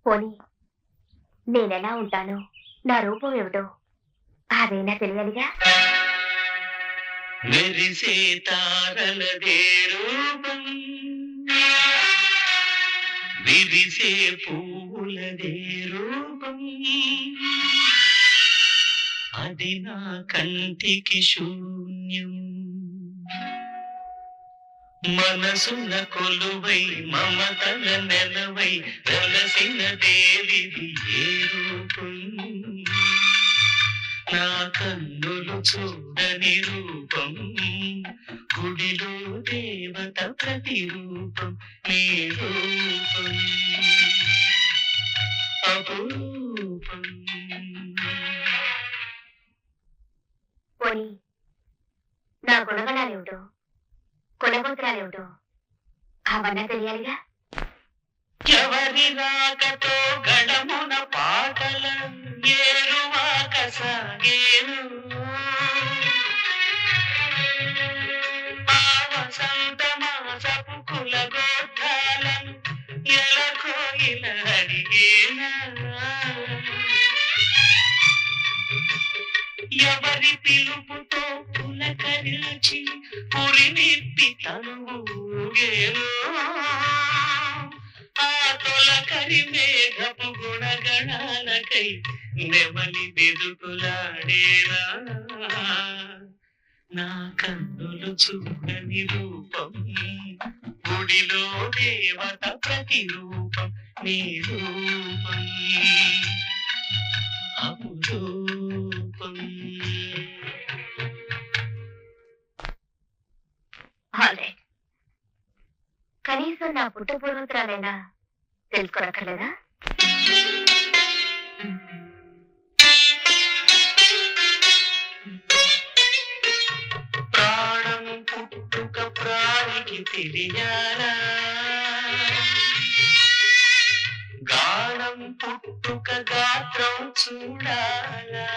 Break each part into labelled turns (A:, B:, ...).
A: పోనీ నేనెలా ఉంటానో, నా రూపం ఏమిటో అదైనా తెలియాలిగా.
B: మెరిసే తారలదే రూపం, విరిసే పువ్వులదే రూపం, అది నా కంటికి శూన్యం. మనసున కొలువై మమతల నెలవై వెలసిన దేవిది ఏ రూపం, నా కన్నులు చూడని రూపం, గుడిలో దేవత ప్రతిరూపం, నీ రూపం అపురూపం.
A: పోనీ నా గుణగణాలేమిటో, కులగోత్రాలేమిటో అవన్నీ తెలియాలిగా.
B: ఎవరి రాకతో గడమున పాటల ఏరువాక సాగేను, ఆ వసంత మాసపు కులగోత్రాలను ఎలకోయిల అడిగేనా, ఎవరి పిలుపుతో పులకరించి పురినిప్పి తనుగేను, ఆ తొలకరి మేఘపు గుణగణాలకై నెమలి బెదుకులాడేరా, నా కన్నులు చూడని రూపం, గుడిలో దేవత ప్రతిరూపం, నీ రూపం అపురూపం.
A: కనీసం నా పుట్టు పూర్వోత్తరాలైనా తెలుసుకోనక్కర్లేదా?
B: ప్రాణం పుట్టుక ప్రాణికి తెలియాలా, గానం పుట్టుక గాత్రం చూడాలా,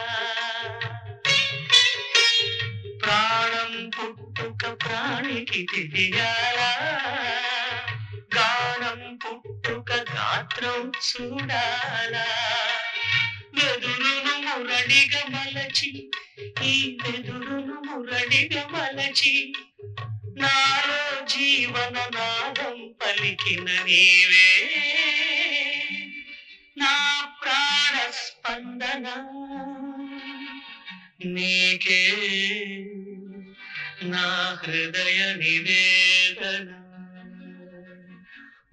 B: ప్రాణం పుట్టుక ప్రాణికి తెలియాలా, గానం పుట్టుక గాత్రం చూడాలా, వెదురును మురళిగా మలచి, ఈ వెదురును మురళిగా మలచి, నాలో జీవన నాదం పలికిన నీవే, నా ప్రాణ స్పందన నీకే, నా హృదయ నివేదన.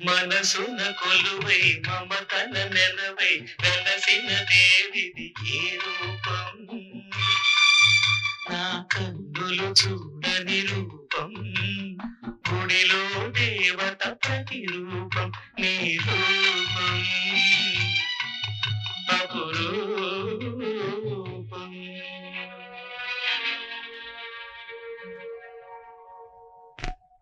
B: మనసున కొలువై మమతల నెలవై వెలసిన దేవిది ఏ రూపం, నా కన్నులు చూడని రూపం, గుడిలో దేవత ప్రతిరూపం, నీ రూపం అపురూపం.